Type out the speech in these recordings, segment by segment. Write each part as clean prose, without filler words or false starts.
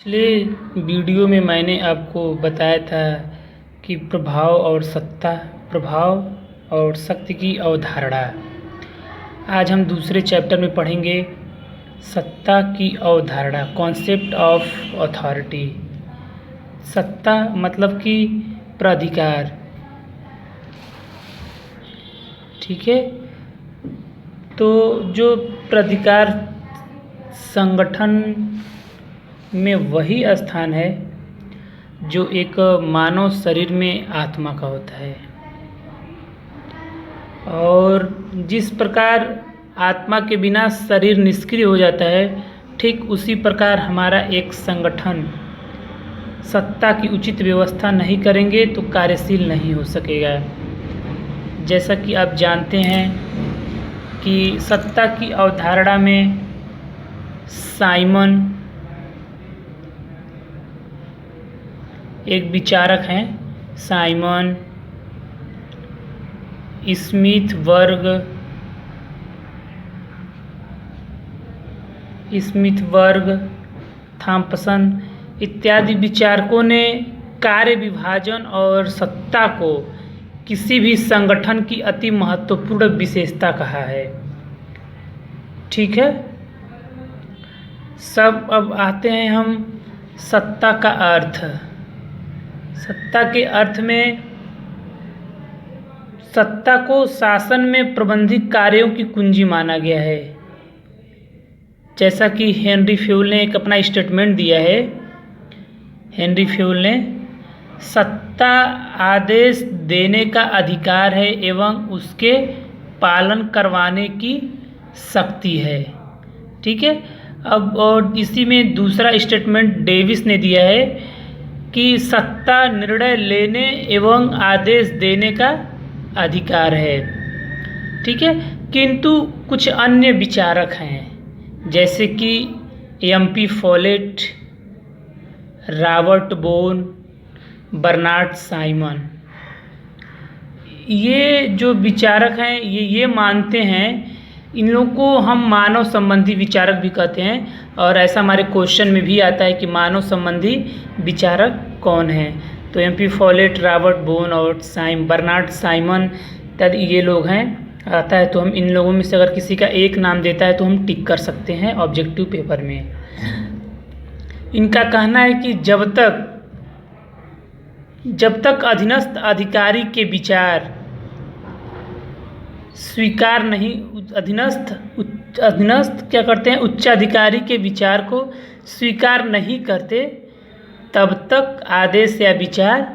पिछले वीडियो में मैंने आपको बताया था कि प्रभाव और शक्ति की अवधारणा। आज हम दूसरे चैप्टर में पढ़ेंगे सत्ता की अवधारणा, कॉन्सेप्ट ऑफ अथॉरिटी। सत्ता मतलब कि प्राधिकार, ठीक है। तो जो प्राधिकार संगठन में वही स्थान है जो एक मानव शरीर में आत्मा का होता है, और जिस प्रकार आत्मा के बिना शरीर निष्क्रिय हो जाता है, ठीक उसी प्रकार हमारा एक संगठन सत्ता की उचित व्यवस्था नहीं करेंगे तो कार्यशील नहीं हो सकेगा। जैसा कि आप जानते हैं कि सत्ता की अवधारणा में साइमन एक विचारक हैं, साइमन, स्मिथवर्ग, थॉम्पसन इत्यादि विचारकों ने कार्य विभाजन और सत्ता को किसी भी संगठन की अति महत्वपूर्ण विशेषता कहा है। ठीक है, सब अब आते हैं हम सत्ता का अर्थ। सत्ता के अर्थ में सत्ता को शासन में प्रबंधित कार्यों की कुंजी माना गया है। जैसा कि हेनरी फ्यूल ने एक अपना स्टेटमेंट दिया है। हेनरी फ्यूल ने, सत्ता आदेश देने का अधिकार है एवं उसके पालन करवाने की शक्ति है। ठीक है, अब और इसी में दूसरा स्टेटमेंट डेविस ने दिया है कि सत्ता निर्णय लेने एवं आदेश देने का अधिकार है। ठीक है, किंतु कुछ अन्य विचारक हैं जैसे कि M P. Follett, Robert Bone, Bernard Simon, ये जो विचारक हैं ये मानते हैं, इन लोगों को हम मानव संबंधी विचारक भी कहते हैं। और ऐसा हमारे क्वेश्चन में भी आता है कि मानव संबंधी विचारक कौन है। तो एम.पी. फॉलेट, रॉबर्ट बोन और बर्नार्ड साइमन इत्यादि ये लोग हैं। आता है तो हम इन लोगों में से अगर किसी का एक नाम देता है तो हम टिक कर सकते हैं ऑब्जेक्टिव पेपर में। इनका कहना है कि जब तक अधीनस्थ अधिकारी के विचार स्वीकार नहीं, अधीनस्थ क्या करते हैं, उच्चाधिकारी के विचार को स्वीकार नहीं करते, तब तक आदेश या विचार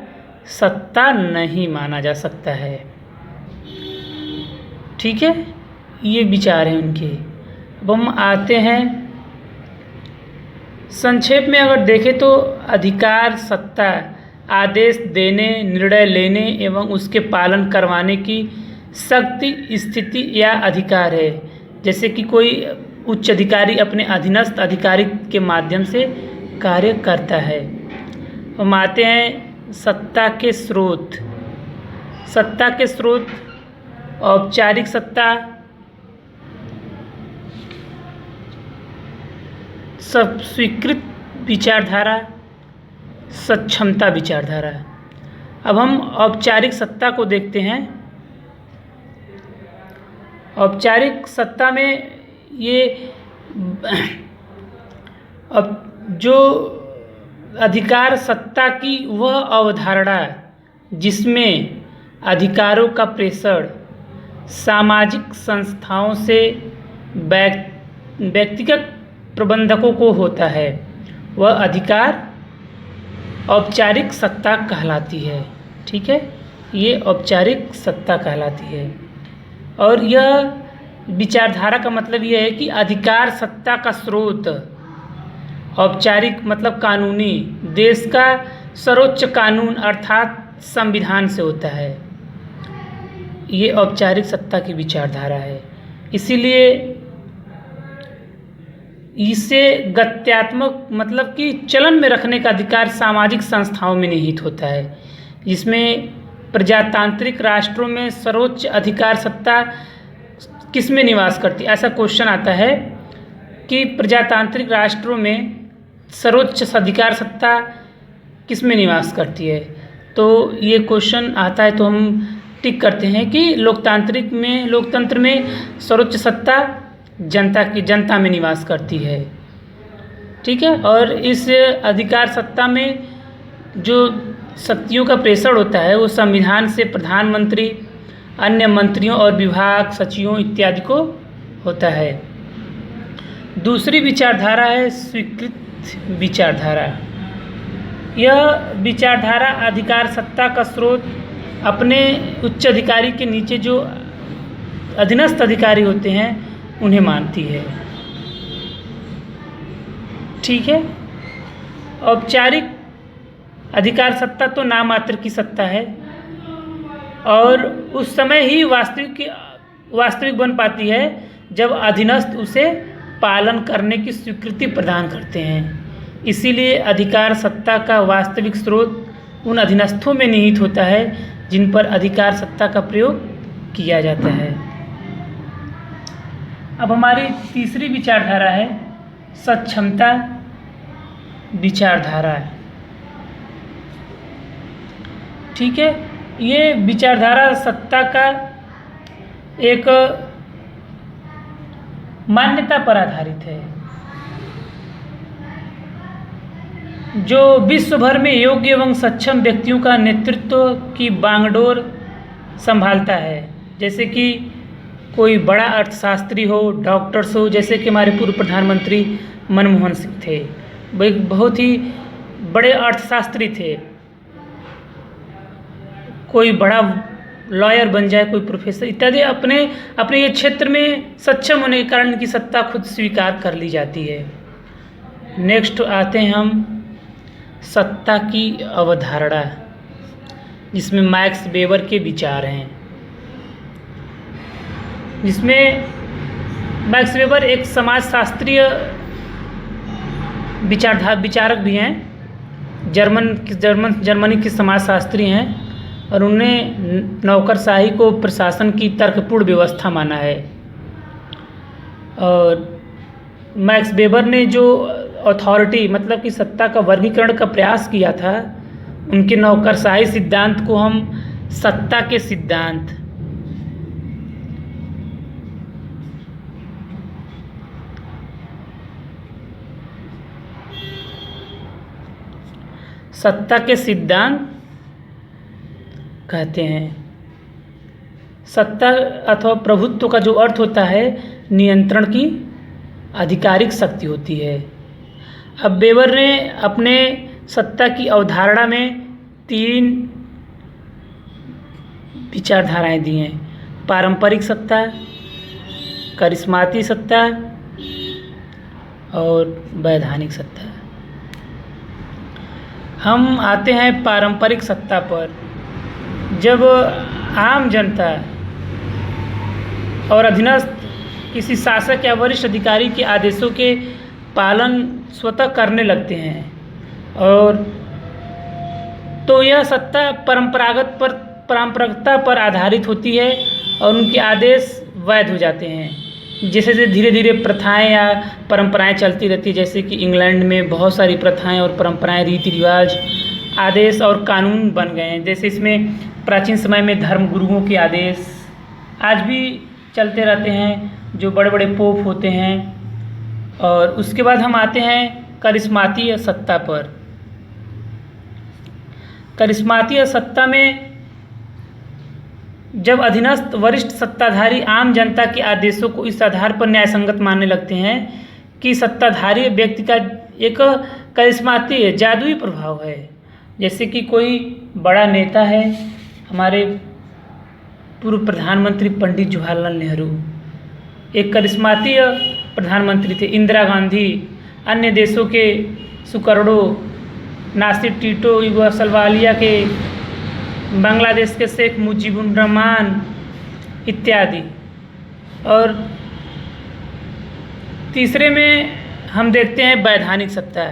सत्ता नहीं माना जा सकता है। ठीक है, ये विचार हैं उनके। अब हम आते हैं संक्षेप में अगर देखें तो अधिकार, सत्ता आदेश देने, निर्णय लेने एवं उसके पालन करवाने की शक्ति, स्थिति या अधिकार है। जैसे कि कोई उच्च अधिकारी अपने अधीनस्थ अधिकारी के माध्यम से कार्य करता है। हम आते हैं सत्ता के स्रोत। सत्ता के स्रोत: औपचारिक सत्ता, सब स्वीकृत विचारधारा, सक्षमता विचारधारा। अब हम औपचारिक सत्ता को देखते हैं। औपचारिक सत्ता में ये अब जो अधिकार सत्ता की वह अवधारणा जिसमें अधिकारों का प्रेषण सामाजिक संस्थाओं से व्यक्तिगत प्रबंधकों को होता है, वह अधिकार औपचारिक सत्ता कहलाती है। ठीक है, ये औपचारिक सत्ता कहलाती है। और यह विचारधारा का मतलब यह है कि अधिकार सत्ता का स्रोत औपचारिक मतलब कानूनी, देश का सर्वोच्च कानून अर्थात संविधान से होता है। ये औपचारिक सत्ता की विचारधारा है। इसीलिए इसे गत्यात्मक मतलब कि चलन में रखने का अधिकार सामाजिक संस्थाओं में निहित होता है, जिसमें प्रजातांत्रिक राष्ट्रों में सर्वोच्च अधिकार सत्ता किस में निवास करती है। ऐसा क्वेश्चन आता है कि प्रजातांत्रिक राष्ट्रों में सर्वोच्च अधिकार सत्ता किस में निवास करती है? तो ये क्वेश्चन आता है तो हम टिक करते हैं कि लोकतंत्र में सर्वोच्च सत्ता जनता में निवास करती है। ठीक है, और इस अधिकार सत्ता में जो शक्तियों का प्रेषण होता है वो संविधान से प्रधानमंत्री, अन्य मंत्रियों और विभाग सचिवों इत्यादि को होता है। दूसरी विचारधारा है स्वीकृत विचारधारा। यह विचारधारा अधिकार सत्ता का स्रोत अपने उच्च अधिकारी के नीचे जो अधीनस्थ अधिकारी होते हैं उन्हें मानती है। ठीक है, औपचारिक अधिकार सत्ता तो नाम मात्र की सत्ता है और उस समय ही वास्तविक बन पाती है जब अधीनस्थ उसे पालन करने की स्वीकृति प्रदान करते हैं। इसीलिए अधिकार सत्ता का वास्तविक स्रोत उन अधीनस्थों में निहित होता है जिन पर अधिकार सत्ता का प्रयोग किया जाता है। अब हमारी तीसरी विचारधारा है सक्षमता विचारधारा। ठीक है, ये विचारधारा सत्ता का एक मान्यता पर आधारित है जो विश्व भर में योग्य एवं सक्षम व्यक्तियों का नेतृत्व की बागडोर संभालता है। जैसे कि कोई बड़ा अर्थशास्त्री हो, डॉक्टर्स हो, जैसे कि हमारे पूर्व प्रधानमंत्री मनमोहन सिंह थे, वो एक बहुत ही बड़े अर्थशास्त्री थे। कोई बड़ा लॉयर बन जाए, कोई प्रोफेसर इत्यादि, अपने ये क्षेत्र में सक्षम होने के कारण इनकी सत्ता खुद स्वीकार कर ली जाती है। नेक्स्ट आते हैं हम सत्ता की अवधारणा, जिसमें मैक्स वेबर के विचार हैं। जिसमें मैक्स वेबर एक समाजशास्त्रीय विचारक भी हैं, जर्मनी के समाजशास्त्री हैं और उन्हें नौकरशाही को प्रशासन की तर्कपूर्ण व्यवस्था माना है। और मैक्स वेबर ने जो अथॉरिटी मतलब कि सत्ता का वर्गीकरण का प्रयास किया था, उनके नौकरशाही सिद्धांत को हम सत्ता के सिद्धांत कहते हैं। सत्ता अथवा प्रभुत्व का जो अर्थ होता है नियंत्रण की आधिकारिक शक्ति होती है। अब वेबर ने अपने सत्ता की अवधारणा में 3 विचारधाराएं दी हैं: पारंपरिक सत्ता, करिश्माती सत्ता और वैधानिक सत्ता। हम आते हैं पारंपरिक सत्ता पर। जब आम जनता और अधीनस्थ किसी शासक या वरिष्ठ अधिकारी के आदेशों के पालन स्वतः करने लगते हैं और तो यह सत्ता परंपरागतता पर आधारित होती है और उनके आदेश वैध हो जाते हैं। जैसे धीरे धीरे प्रथाएं या परंपराएं चलती रहती है, जैसे कि इंग्लैंड में बहुत सारी प्रथाएं और परंपराएं, रीति रिवाज, आदेश और कानून बन गए हैं। जैसे इसमें प्राचीन समय में धर्म गुरुओं के आदेश आज भी चलते रहते हैं, जो बड़े बड़े पोप होते हैं। और उसके बाद हम आते हैं करिश्माती सत्ता पर। करिश्माती सत्ता में जब अधीनस्थ वरिष्ठ सत्ताधारी आम जनता के आदेशों को इस आधार पर न्यायसंगत मानने लगते हैं कि सत्ताधारी व्यक्ति का एक करिश्माती जादुई प्रभाव है। जैसे कि कोई बड़ा नेता है, हमारे पूर्व प्रधानमंत्री पंडित जवाहरलाल नेहरू एक करिश्माती प्रधानमंत्री थे। इंदिरा गांधी, अन्य देशों के सुकर्डो, नासिर टीटो, युगोस्लाविया के, बांग्लादेश के शेख मुजीबुर रहमान इत्यादि। और तीसरे में हम देखते हैं वैधानिक सत्ता।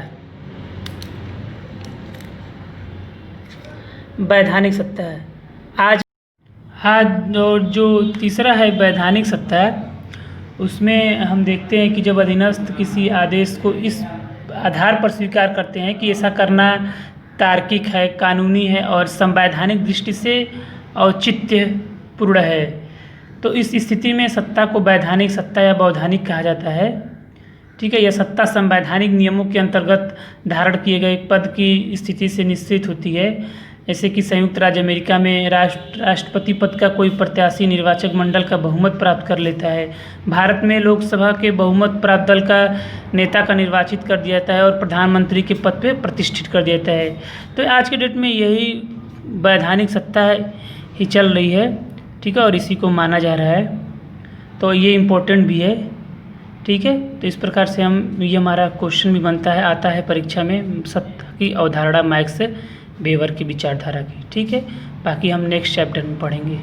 वैधानिक सत्ता है आज और जो तीसरा है वैधानिक सत्ता, उसमें हम देखते हैं कि जब अधीनस्थ किसी आदेश को इस आधार पर स्वीकार करते हैं कि ऐसा करना तार्किक है, कानूनी है और संवैधानिक दृष्टि से औचित्यपूर्ण है। तो इस स्थिति में सत्ता को वैधानिक सत्ता या वैधानिक कहा जाता है। ठीक है, यह सत्ता संवैधानिक नियमों के अंतर्गत धारण किए गए पद की स्थिति से निश्चित होती है। जैसे कि संयुक्त राज्य अमेरिका में राष्ट्रपति पद का कोई प्रत्याशी निर्वाचक मंडल का बहुमत प्राप्त कर लेता है। भारत में लोकसभा के बहुमत प्राप्त दल का नेता का निर्वाचित कर दिया जाता है और प्रधानमंत्री के पद पे प्रतिष्ठित कर दिया जाता है। तो आज के डेट में यही वैधानिक सत्ता ही चल रही है। ठीक है, और इसी को माना जा रहा है, तो ये इम्पोर्टेंट भी है। ठीक है, तो इस प्रकार से ये हमारा क्वेश्चन भी बनता है, आता है परीक्षा में, सत्ता की अवधारणा मैक्स वेबर की विचारधारा की। ठीक है, बाकी हम नेक्स्ट चैप्टर में पढ़ेंगे।